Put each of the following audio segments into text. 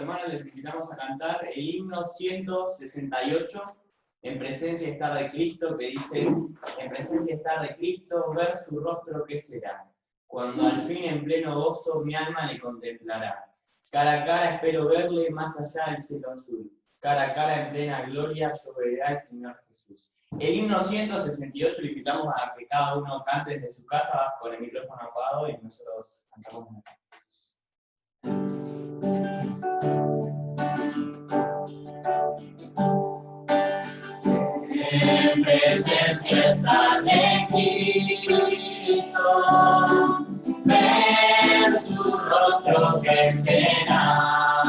hermanos, les invitamos a cantar el himno 168, En presencia estar de Cristo, que dice: en presencia estar de Cristo, ver su rostro, ¿qué será? Cuando al fin en pleno gozo mi alma le contemplará. Cara a cara espero verle, más allá del cielo azul. Cara a cara en plena gloria, yo veré al Señor Jesús. El himno 168 le invitamos a que cada uno cante desde su casa con el micrófono apagado y nosotros cantamos acá. En presencia está de Cristo, ver su rostro que será.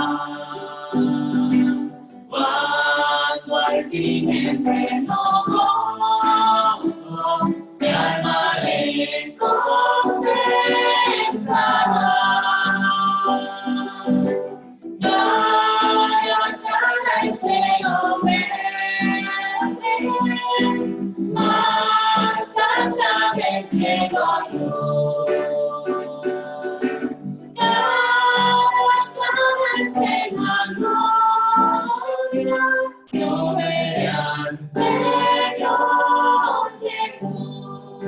Cuando al fin en pleno gozo mi alma le contemplará. Cara a cara espero verle, más allá del cielo azul. Cara a cara en plena gloria, yo veré al Señor Jesús.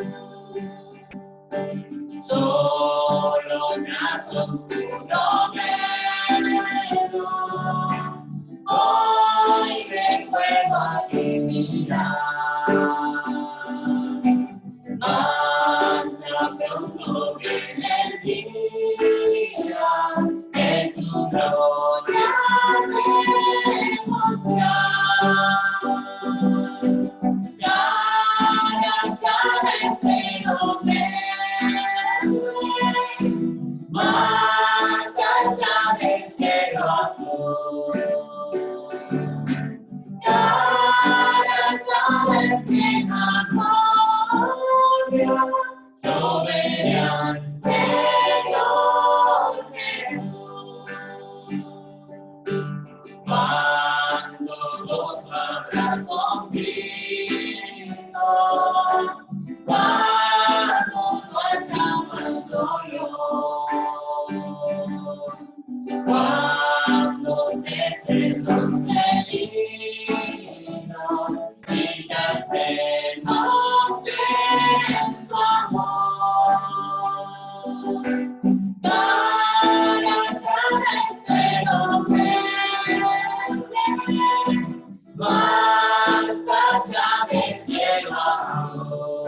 Solo tras oscuro velo, hoy recuerdo aquí mirar. Hacia pronto viene el día de su gloria demostrar. Cara a cara espero verle, más allá del cielo azul. Cara a cara en plena gloria, yo veré al Señor Jesús. Cuando gozo hablar con Cristo, cuando no haya más dolor, cuando cesen los peligros y ya estemos en su amor. Cara a cara espero verle, más allá del cielo azul.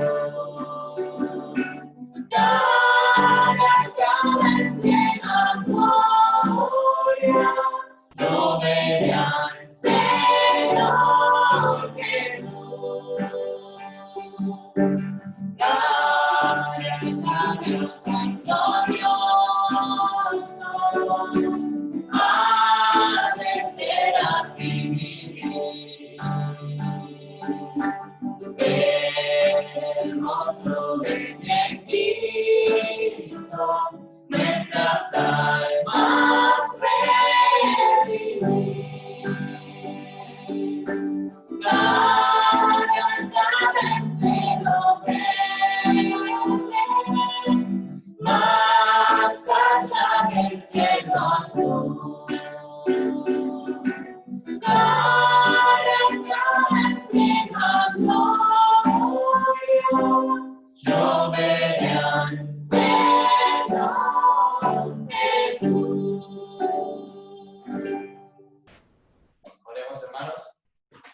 Cara a cara en plena gloria, yo veré al Señor Jesús. Cara a cara glorioso, a vencerás y vivir. El rostro de Cristo, nuestras almas revivir. Cara a cara espero verle, más allá del cielo azul. Cara a cara en plena gloria, yo veré al Señor Jesús. Oremos, hermanos.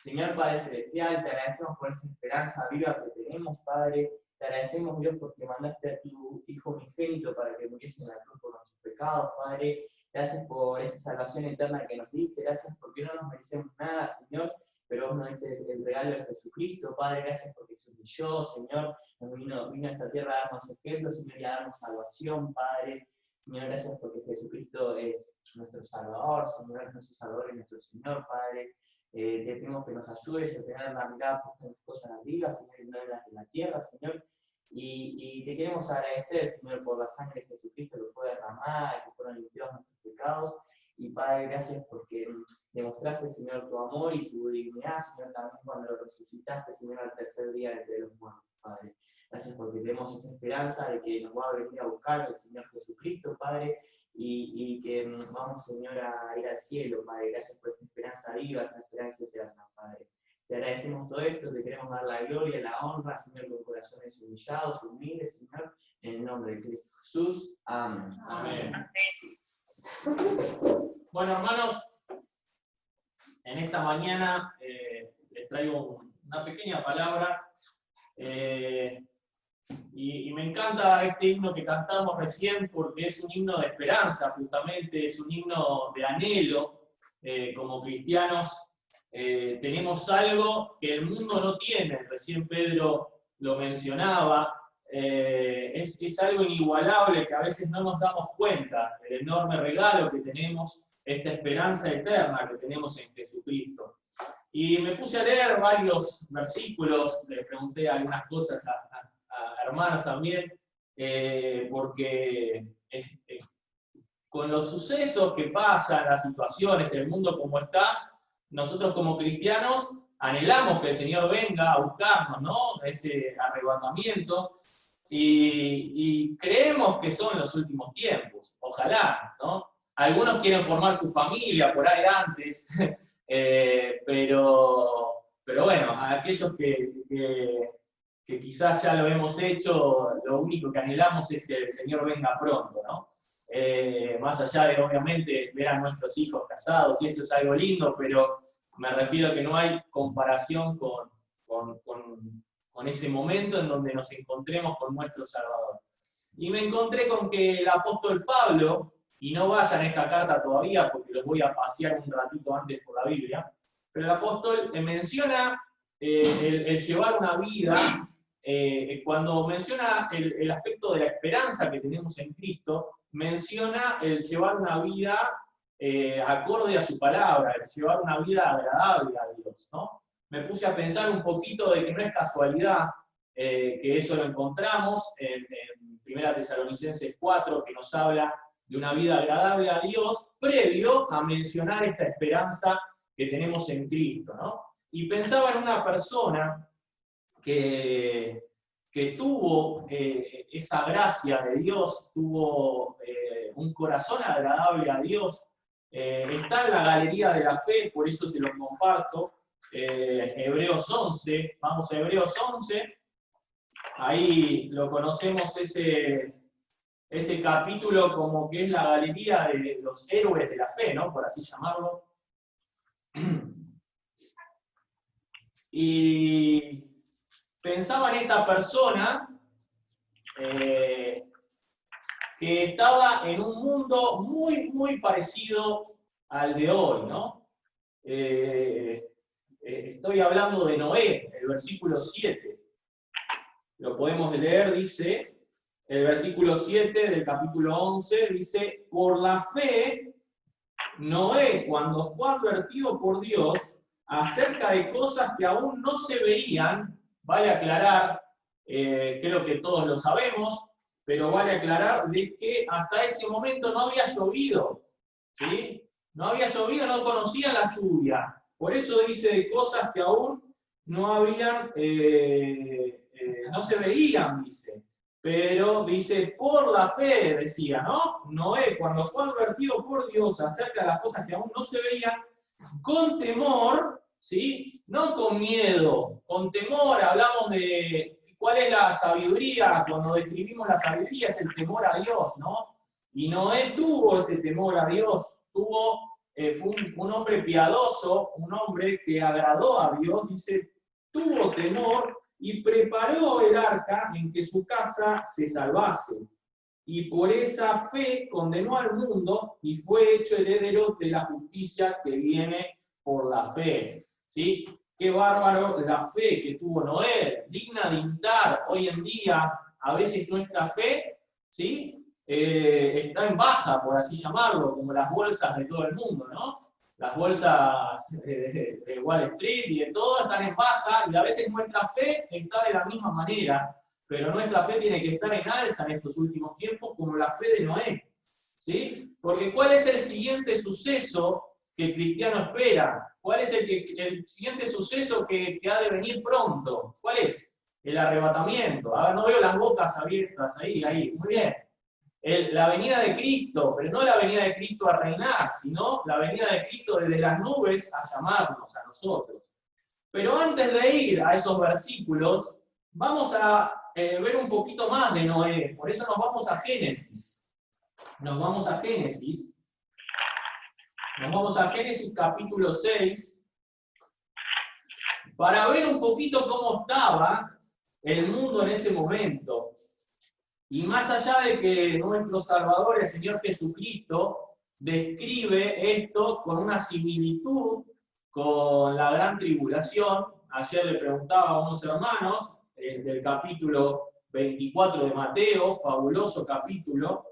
Señor Padre Celestial, te agradecemos por esa esperanza viva que tenemos, Padre. Te agradecemos, Dios, porque mandaste a tu Hijo unigénito para que muriese en la cruz por nuestros pecados, Padre. Gracias por esa salvación eterna que nos diste. Gracias porque no nos merecemos nada, Señor, pero vos nos diste el regalo de Jesucristo, Padre. Gracias porque se humilló, Señor. Nos vino a esta tierra a darnos ejemplo, Señor, y a darnos salvación, Padre. Señor, gracias porque Jesucristo es nuestro Salvador, Señor, es nuestro Salvador y nuestro Señor, Padre. Te pedimos que nos ayudes a tener la mirada puesta en las cosas arriba, Señor, y no en la tierra, Señor. Y te queremos agradecer, Señor, por la sangre de Jesucristo que fue derramada, que fueron limpiados nuestros pecados. Y Padre, gracias porque demostraste, Señor, tu amor y tu dignidad, Señor, también cuando lo resucitaste, Señor, al tercer día de entre los muertos, Padre. Gracias porque tenemos esta esperanza de que nos va a venir a buscar el Señor Jesucristo, Padre. y que vamos, Señor, a ir al cielo, Padre. Gracias por esta esperanza viva, esta esperanza eterna, Padre. Te agradecemos todo esto, te queremos dar la gloria, la honra, Señor, con corazones humillados, humildes, Señor, en el nombre de Cristo Jesús. Amén. Amén. Bueno, hermanos, en esta mañana les traigo una pequeña palabra y me encanta este himno que cantamos recién porque es un himno de esperanza, justamente, es un himno de anhelo. Como cristianos tenemos algo que el mundo no tiene, recién Pedro lo mencionaba. Es algo inigualable que a veces no nos damos cuenta, el enorme regalo que tenemos, esta esperanza eterna que tenemos en Jesucristo. Y me puse a leer varios versículos, le pregunté algunas cosas a hermanos también, porque con los sucesos que pasan, las situaciones, el mundo como está, nosotros como cristianos anhelamos que el Señor venga a buscarnos, ¿no? Ese arrebatamiento. Y creemos que son los últimos tiempos, ojalá, ¿no? Algunos quieren formar su familia por ahí antes, pero bueno, a aquellos que quizás ya lo hemos hecho, lo único que anhelamos es que el Señor venga pronto, ¿no? Más allá de, obviamente, ver a nuestros hijos casados, y eso es algo lindo, pero me refiero a que no hay comparación con ese momento en donde nos encontremos con nuestro Salvador. Y me encontré con que el apóstol Pablo, y no vayan a esta carta todavía porque los voy a pasear un ratito antes por la Biblia, pero el apóstol menciona el llevar una vida, cuando menciona el aspecto de la esperanza que tenemos en Cristo, menciona el llevar una vida acorde a su palabra, el llevar una vida agradable a Dios, ¿no? Me puse a pensar un poquito de que no es casualidad que eso lo encontramos en 1 Tesalonicenses 4, que nos habla de una vida agradable a Dios, previo a mencionar esta esperanza que tenemos en Cristo, ¿no? Y pensaba en una persona que tuvo esa gracia de Dios, tuvo un corazón agradable a Dios, está en la galería de la fe, por eso se lo comparto. Hebreos 11, vamos a Hebreos 11, ahí lo conocemos ese capítulo como que es la galería de los héroes de la fe, ¿no? Por así llamarlo. Y pensaba en esta persona que estaba en un mundo muy, muy parecido al de hoy, ¿no? Estoy hablando de Noé, el versículo 7. Lo podemos leer, dice, el versículo 7 del capítulo 11, dice, por la fe, Noé, cuando fue advertido por Dios acerca de cosas que aún no se veían, vale aclarar, creo que todos lo sabemos, pero vale aclarar de que hasta ese momento no había llovido, ¿sí? No había llovido, no conocían la lluvia. Por eso dice de cosas que aún no habían, no se veían, dice. Pero dice, por la fe, decía, ¿no? Noé, cuando fue advertido por Dios acerca de las cosas que aún no se veían, con temor, ¿sí? No con miedo, con temor. Hablamos de cuál es la sabiduría, cuando describimos la sabiduría es el temor a Dios, ¿no? Y Noé tuvo ese temor a Dios, fue un hombre piadoso, un hombre que agradó a Dios, dice, tuvo temor y preparó el arca en que su casa se salvase. Y por esa fe condenó al mundo y fue hecho heredero de la justicia que viene por la fe. ¿Sí? Qué bárbaro la fe que tuvo Noé, digna de imitar hoy en día. A veces nuestra fe, ¿sí? Está en baja, por así llamarlo, como las bolsas de todo el mundo, ¿no? Las bolsas de Wall Street y de todo están en baja, y a veces nuestra fe está de la misma manera, pero nuestra fe tiene que estar en alza en estos últimos tiempos, como la fe de Noé, ¿sí? Porque ¿cuál es el siguiente suceso que el cristiano espera? ¿Cuál es el siguiente suceso que ha de venir pronto? ¿Cuál es? El arrebatamiento. A ver, no veo las bocas abiertas ahí, muy bien. la venida de Cristo, pero no la venida de Cristo a reinar, sino la venida de Cristo desde las nubes a llamarnos a nosotros. Pero antes de ir a esos versículos, vamos a ver un poquito más de Noé. Por eso nos vamos a Génesis. Nos vamos a Génesis capítulo 6, para ver un poquito cómo estaba el mundo en ese momento. Y más allá de que nuestro Salvador, el Señor Jesucristo, describe esto con una similitud con la gran tribulación. Ayer le preguntaba a unos hermanos del capítulo 24 de Mateo, fabuloso capítulo.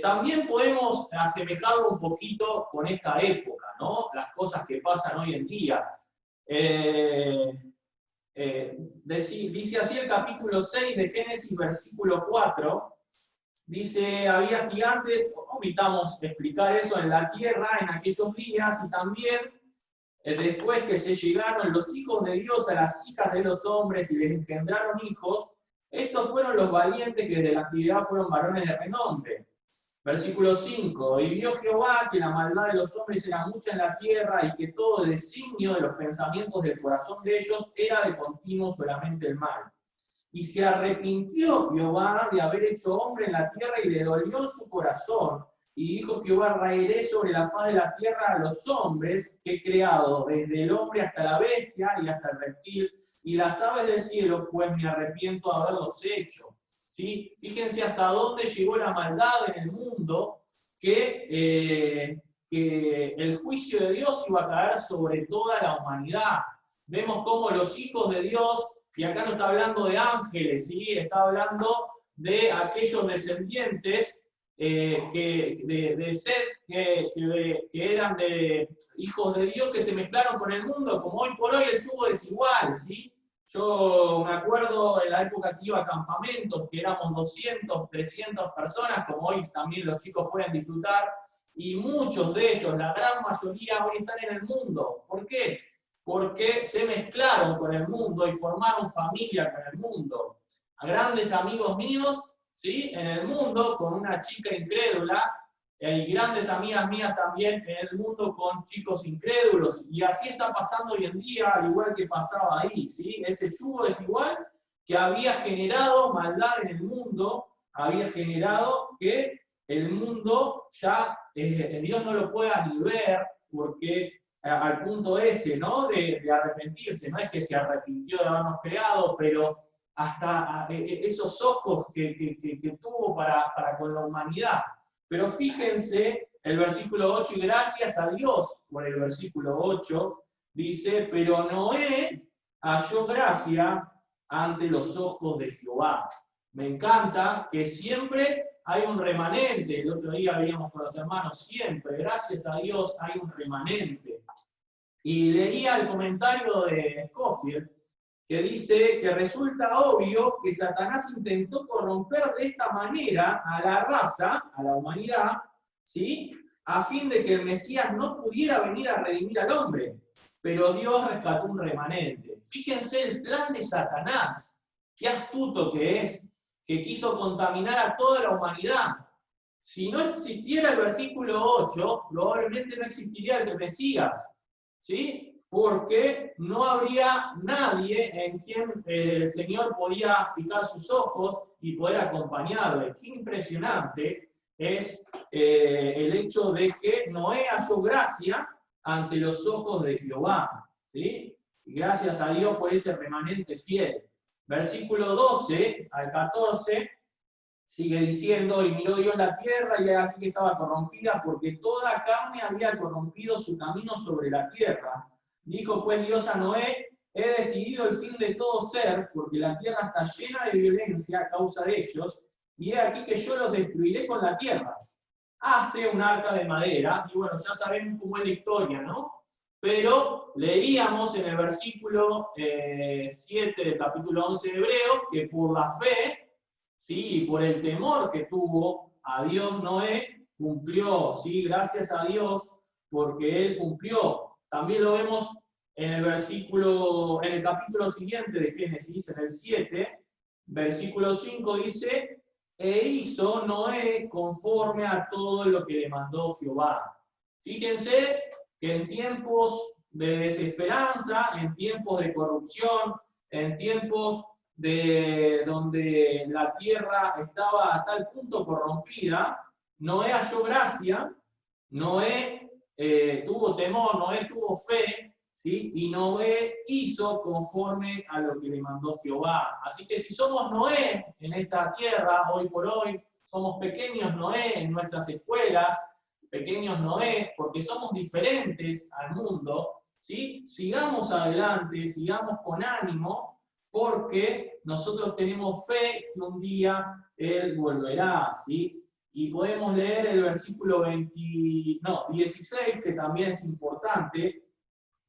También podemos asemejarlo un poquito con esta época, ¿no? Las cosas que pasan hoy en día. Dice así el capítulo 6 de Génesis, versículo 4, dice, había gigantes, omitamos explicar eso, en la tierra en aquellos días, y también después que se llegaron los hijos de Dios a las hijas de los hombres y les engendraron hijos, estos fueron los valientes que desde la antigüedad fueron varones de renombre. Versículo 5, y vio Jehová que la maldad de los hombres era mucha en la tierra y que todo el designio de los pensamientos del corazón de ellos era de continuo solamente el mal. Y se arrepintió Jehová de haber hecho hombre en la tierra y le dolió en su corazón. Y dijo Jehová, raeré sobre la faz de la tierra a los hombres que he creado, desde el hombre hasta la bestia y hasta el reptil, y las aves del cielo, pues me arrepiento de haberlos hecho. ¿Sí? Fíjense hasta dónde llegó la maldad en el mundo, que el juicio de Dios iba a caer sobre toda la humanidad. Vemos cómo los hijos de Dios, y acá no está hablando de ángeles, ¿sí? Está hablando de aquellos descendientes de Set, que eran de hijos de Dios que se mezclaron con el mundo, como hoy por hoy el yugo es igual, ¿sí? Yo me acuerdo en la época que iba a campamentos, que éramos 200, 300 personas, como hoy también los chicos pueden disfrutar, y muchos de ellos, la gran mayoría, hoy están en el mundo. ¿Por qué? Porque se mezclaron con el mundo y formaron familia con el mundo. A grandes amigos míos, ¿sí? En el mundo, con una chica incrédula, y grandes amigas mías también en el mundo con chicos incrédulos, y así está pasando hoy en día, al igual que pasaba ahí, ¿sí? Ese yugo desigual que había generado maldad en el mundo, había generado que el mundo ya Dios no lo pueda ni ver, porque al punto ese, ¿no? De arrepentirse, no es que se arrepintió de habernos creado, pero hasta esos ojos que tuvo para con la humanidad. Pero fíjense el versículo 8, y gracias a Dios por el versículo 8, dice, pero Noé halló gracia ante los ojos de Jehová. Me encanta que siempre hay un remanente. El otro día veíamos con los hermanos, siempre, gracias a Dios, hay un remanente. Y leía el comentario de Scofield, que dice que resulta obvio que Satanás intentó corromper de esta manera a la raza, a la humanidad, ¿sí? A fin de que el Mesías no pudiera venir a redimir al hombre. Pero Dios rescató un remanente. Fíjense el plan de Satanás, qué astuto que es, que quiso contaminar a toda la humanidad. Si no existiera el versículo 8, probablemente no existiría el Mesías, ¿sí? Porque no habría nadie en quien el Señor podía fijar sus ojos y poder acompañarle. Qué impresionante es el hecho de que Noé halló gracia ante los ojos de Jehová, ¿sí? Y gracias a Dios por ese remanente fiel. Versículo 12 al 14 sigue diciendo, y miró Dios la tierra, y aquí que estaba corrompida, porque toda carne había corrompido su camino sobre la tierra. Dijo pues Dios a Noé, he decidido el fin de todo ser, porque la tierra está llena de violencia a causa de ellos, y he aquí que yo los destruiré con la tierra. Hazte un arca de madera, y bueno, ya sabemos cómo es la historia, ¿no? Pero leíamos en el versículo 7 del capítulo 11 de Hebreos, que por la fe, ¿sí? Y por el temor que tuvo a Dios Noé, cumplió, ¿sí? Gracias a Dios, porque él cumplió. También lo vemos en el capítulo siguiente de Génesis, en el 7, versículo 5 dice, e hizo Noé conforme a todo lo que le mandó Jehová. Fíjense que en tiempos de desesperanza, en tiempos de corrupción, en tiempos donde la tierra estaba a tal punto corrompida, Noé halló gracia, Noé tuvo temor, Noé tuvo fe, ¿sí? Y Noé hizo conforme a lo que le mandó Jehová. Así que si somos Noé en esta tierra, hoy por hoy, somos pequeños Noé en nuestras escuelas, pequeños Noé, porque somos diferentes al mundo, ¿sí? Sigamos adelante, sigamos con ánimo, porque nosotros tenemos fe que un día Él volverá, ¿sí? Y podemos leer el versículo 16, que también es importante.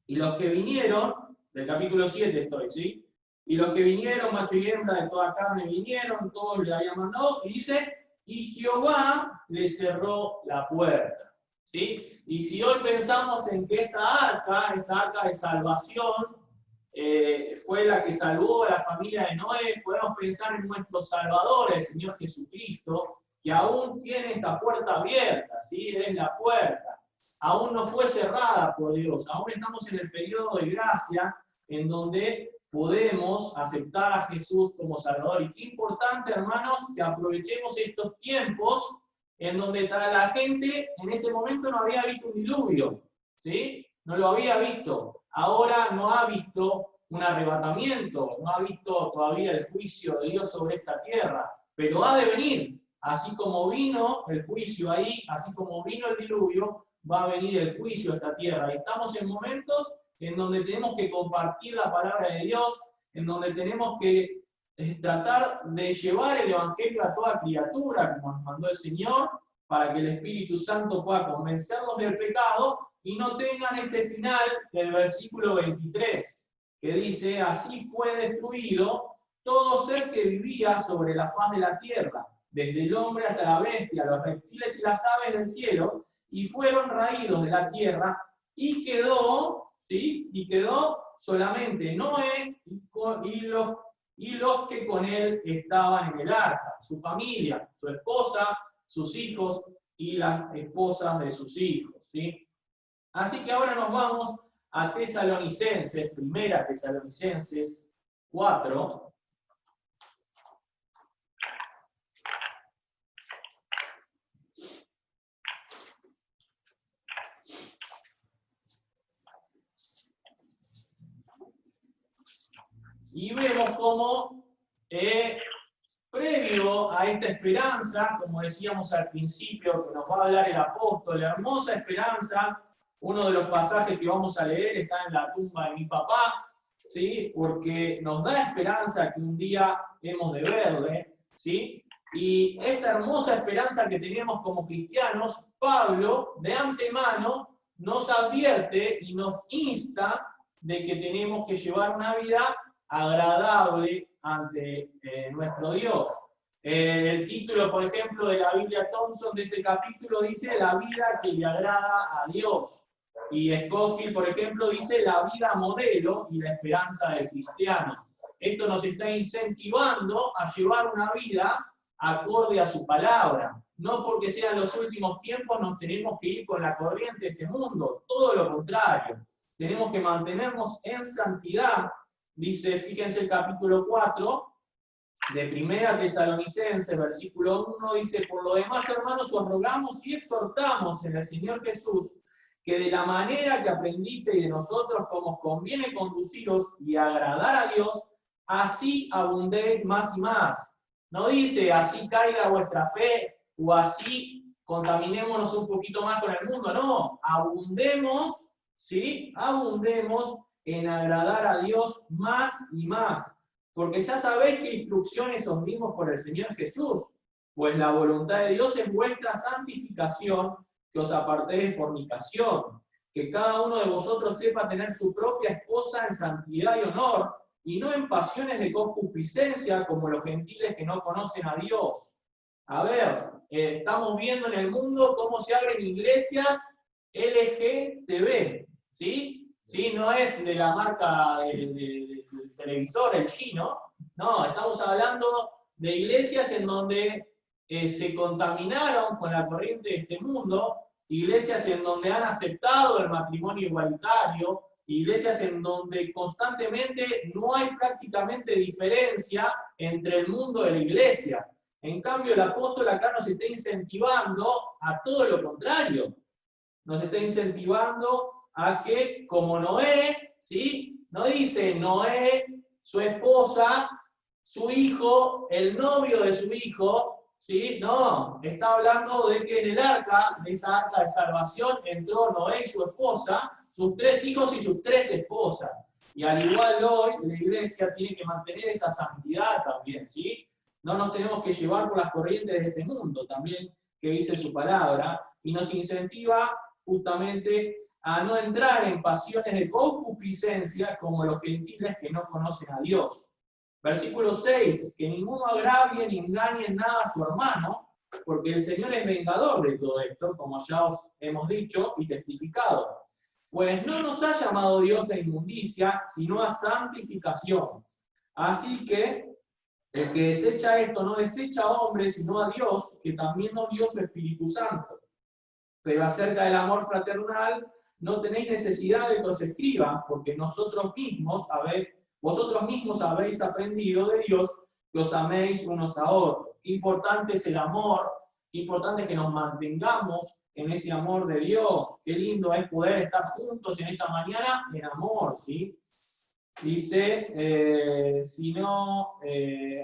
Y los que vinieron, del capítulo 7 estoy, ¿sí? Y los que vinieron, macho y hembra de toda carne vinieron, todos le habían mandado, y dice, y Jehová le cerró la puerta, ¿sí? Y si hoy pensamos en que esta arca de salvación, fue la que salvó a la familia de Noé, podemos pensar en nuestro Salvador, el Señor Jesucristo, que aún tiene esta puerta abierta, ¿sí? Él es la puerta. Aún no fue cerrada por Dios, aún estamos en el periodo de gracia en donde podemos aceptar a Jesús como Salvador. Y qué importante, hermanos, que aprovechemos estos tiempos en donde la gente en ese momento no había visto un diluvio, ¿sí? No lo había visto. Ahora no ha visto un arrebatamiento, no ha visto todavía el juicio de Dios sobre esta tierra, pero ha de venir. Así como vino el juicio ahí, así como vino el diluvio, va a venir el juicio a esta tierra. Y estamos en momentos en donde tenemos que compartir la palabra de Dios, en donde tenemos que tratar de llevar el Evangelio a toda criatura, como nos mandó el Señor, para que el Espíritu Santo pueda convencerlos del pecado y no tengan este final del versículo 23, que dice, así fue destruido todo ser que vivía sobre la faz de la tierra, desde el hombre hasta la bestia, los reptiles y las aves del cielo, y fueron raídos de la tierra, y quedó, ¿sí? Y quedó solamente Noé y los que con él estaban en el arca, su familia, su esposa, sus hijos y las esposas de sus hijos, ¿sí? Así que ahora nos vamos a Tesalonicenses, primera Tesalonicenses 4. Y vemos cómo, previo a esta esperanza, como decíamos al principio, que nos va a hablar el apóstol, la hermosa esperanza, uno de los pasajes que vamos a leer está en la tumba de mi papá, ¿sí? Porque nos da esperanza que un día hemos de verle, ¿sí? Y esta hermosa esperanza que tenemos como cristianos, Pablo, de antemano, nos advierte y nos insta de que tenemos que llevar una vida agradable ante nuestro Dios. El título, por ejemplo, de la Biblia Thompson de ese capítulo dice la vida que le agrada a Dios. Y Scofield, por ejemplo, dice la vida modelo y la esperanza del cristiano. Esto nos está incentivando a llevar una vida acorde a su palabra. No porque sean los últimos tiempos nos tenemos que ir con la corriente de este mundo, todo lo contrario. Tenemos que mantenernos en santidad. Dice, fíjense el capítulo 4 de Primera Tesalonicenses, versículo 1, dice, por lo demás, hermanos, os rogamos y exhortamos en el Señor Jesús, que de la manera que aprendisteis de nosotros, como os conviene conduciros y agradar a Dios, así abundéis más y más. No dice, así caiga vuestra fe, o así contaminémonos un poquito más con el mundo, no, abundemos, ¿sí? Abundemos en agradar a Dios más y más. Porque ya sabéis qué instrucciones os dimos por el Señor Jesús. Pues la voluntad de Dios es vuestra santificación, que os apartéis de fornicación. Que cada uno de vosotros sepa tener su propia esposa en santidad y honor, y no en pasiones de concupiscencia, como los gentiles que no conocen a Dios. A ver, estamos viendo en el mundo cómo se abren iglesias LGTB, ¿sí? ¿Sí? No es de la marca del televisor, el Gino. No, estamos hablando de iglesias en donde se contaminaron con la corriente de este mundo, iglesias en donde han aceptado el matrimonio igualitario, iglesias en donde constantemente no hay prácticamente diferencia entre el mundo y la iglesia. En cambio, el apóstol acá nos está incentivando a todo lo contrario. Nos está incentivando a que, como Noé, ¿sí? No dice Noé, su esposa, su hijo, el novio de su hijo, ¿sí? No, está hablando de que en el arca, de esa arca de salvación, entró Noé y su esposa, sus 3 hijos y sus 3 esposas. Y al igual hoy, la iglesia tiene que mantener esa santidad también, ¿sí? No nos tenemos que llevar por las corrientes de este mundo, también que dice su palabra, y nos incentiva justamente a no entrar en pasiones de concupiscencia como los gentiles que no conocen a Dios. Versículo 6, que ninguno agravie ni engañe en nada a su hermano, porque el Señor es vengador de todo esto, como ya os hemos dicho y testificado. Pues no nos ha llamado Dios a inmundicia, sino a santificación. Así que el que desecha esto no desecha a hombres, sino a Dios, que también nos dio su Espíritu Santo. Pero acerca del amor fraternal, no tenéis necesidad de que os escriba, porque vosotros mismos habéis aprendido de Dios que os améis unos a otros. Importante es el amor, importante es que nos mantengamos en ese amor de Dios. Qué lindo es poder estar juntos en esta mañana en amor, ¿sí? Dice,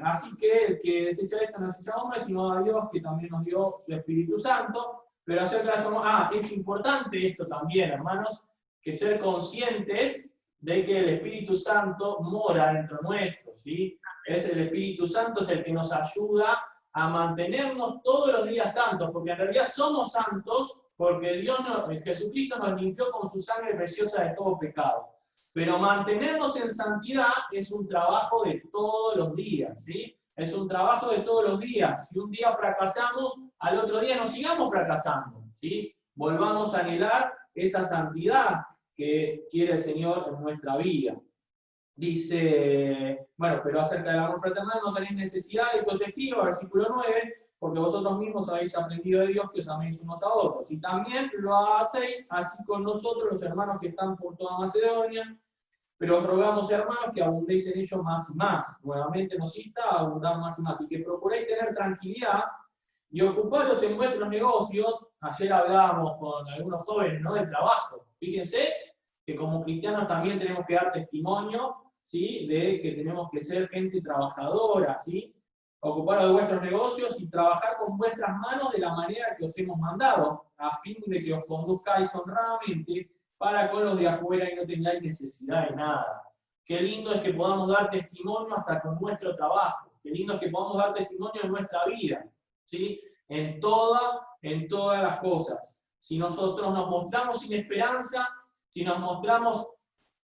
así que el que desecha esto no desecha a hombres, sino a Dios, que también nos dio su Espíritu Santo. Pero acerca de eso, es importante esto también, hermanos, que ser conscientes de que el Espíritu Santo mora dentro nuestro, ¿sí? El Espíritu Santo es el que nos ayuda a mantenernos todos los días santos, porque en realidad somos santos porque Jesucristo nos limpió con su sangre preciosa de todo pecado. Pero mantenernos en santidad es un trabajo de todos los días, ¿sí? Es un trabajo de todos los días. Si un día fracasamos, al otro día no sigamos fracasando, ¿sí? Volvamos a anhelar esa santidad que quiere el Señor en nuestra vida. Dice, bueno, pero acerca del amor fraternal no tenéis necesidad de que os escriba, versículo 9, porque vosotros mismos habéis aprendido de Dios que os améis unos a otros. Y también lo hacéis así con nosotros, los hermanos que están por toda Macedonia. Pero os rogamos, hermanos, que abundéis en ello más y más. Nuevamente nos insta a abundar más y más. Y que procuréis tener tranquilidad y ocuparos en vuestros negocios. Ayer hablábamos con algunos jóvenes, ¿no?, del trabajo. Fíjense que como cristianos también tenemos que dar testimonio, ¿sí?, de que tenemos que ser gente trabajadora, ¿sí? Ocuparos de vuestros negocios y trabajar con vuestras manos de la manera que os hemos mandado, a fin de que os conduzcáis honradamente para con los de afuera y no tengáis necesidad de nada. Qué lindo es que podamos dar testimonio hasta con nuestro trabajo. Qué lindo es que podamos dar testimonio en nuestra vida, ¿sí? En todas las cosas. Si nosotros nos mostramos sin esperanza, si nos mostramos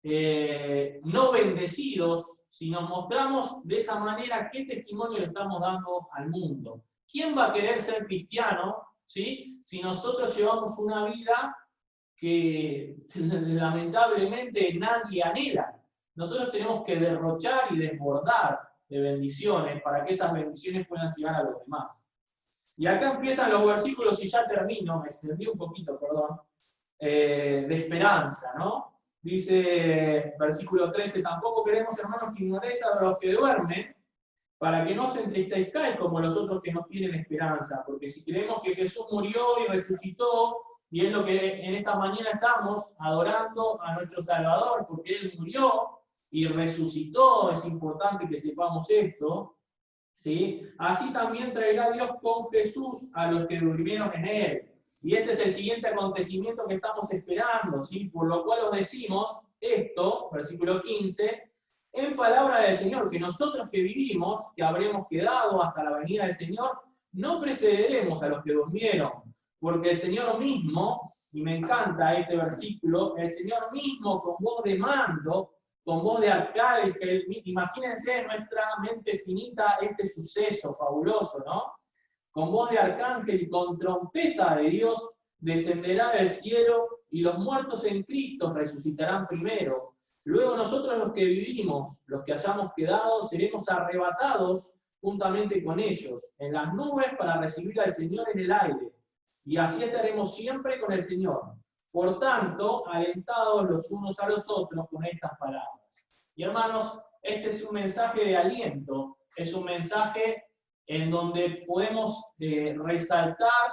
no bendecidos, si nos mostramos de esa manera, ¿qué testimonio le estamos dando al mundo? ¿Quién va a querer ser cristiano, ¿sí?, si nosotros llevamos una vida que lamentablemente nadie anhela? Nosotros tenemos que derrochar y desbordar de bendiciones para que esas bendiciones puedan llegar a los demás. Y acá empiezan los versículos, y ya termino, me extendí un poquito, perdón, de esperanza, ¿no? Dice, versículo 13, tampoco queremos, hermanos, que ignoréis a los que duermen, para que no os entristezcáis como los otros que no tienen esperanza, porque si creemos que Jesús murió y resucitó, y es lo que en esta mañana estamos adorando a nuestro Salvador, porque Él murió y resucitó, es importante que sepamos esto, ¿sí? Así también traerá Dios con Jesús a los que durmieron en Él. Y este es el siguiente acontecimiento que estamos esperando, ¿sí? Por lo cual os decimos esto, versículo 15, en palabra del Señor, que nosotros que vivimos, que habremos quedado hasta la venida del Señor, no precederemos a los que durmieron, porque el Señor mismo, y me encanta este versículo, el Señor mismo con voz de mando, con voz de arcángel, imagínense en nuestra mente finita este suceso fabuloso, ¿no? Con voz de arcángel y con trompeta de Dios descenderá del cielo, y los muertos en Cristo resucitarán primero. Luego nosotros los que vivimos, los que hayamos quedado, seremos arrebatados juntamente con ellos, en las nubes para recibir al Señor en el aire. Y así estaremos siempre con el Señor. Por tanto, alentados los unos a los otros con estas palabras. Y hermanos, este es un mensaje de aliento, es un mensaje en donde podemos resaltar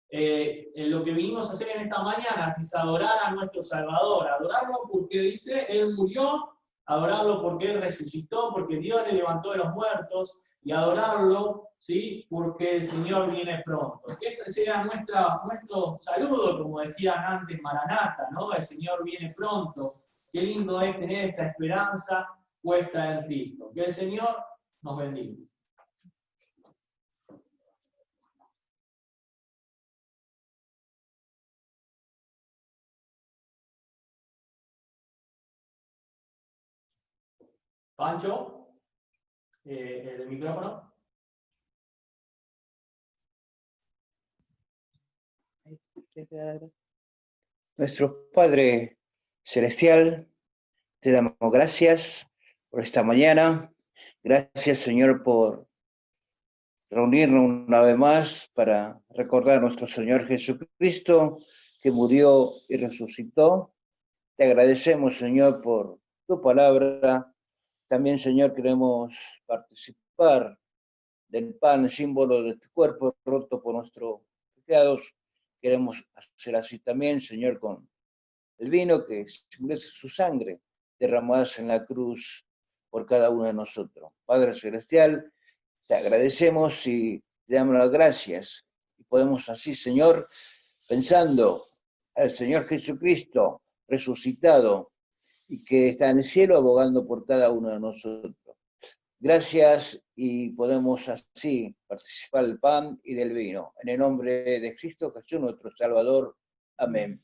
lo que vinimos a hacer en esta mañana, que es adorar a nuestro Salvador, adorarlo porque dice, Él murió, adorarlo porque Él resucitó, porque Dios le levantó de los muertos, y adorarlo, ¿sí? Porque el Señor viene pronto. Que este sea nuestro saludo, como decían antes, Maranata, ¿no? El Señor viene pronto. Qué lindo es tener esta esperanza puesta en Cristo. Que el Señor nos bendiga. Pancho, el micrófono. Nuestro Padre Celestial, te damos gracias por esta mañana. Gracias, Señor, por reunirnos una vez más para recordar a nuestro Señor Jesucristo, que murió y resucitó. Te agradecemos, Señor, por tu palabra. También, Señor, queremos participar del pan, símbolo de tu cuerpo roto por nuestros pecados. Queremos hacer así también, Señor, con el vino que simboliza su sangre derramada en la cruz por cada uno de nosotros. Padre Celestial, te agradecemos y te damos las gracias. Y podemos así, Señor, pensando al Señor Jesucristo resucitado y que está en el cielo abogando por cada uno de nosotros. Gracias y podemos así participar del pan y del vino. En el nombre de Cristo Jesús, nuestro Salvador. Amén.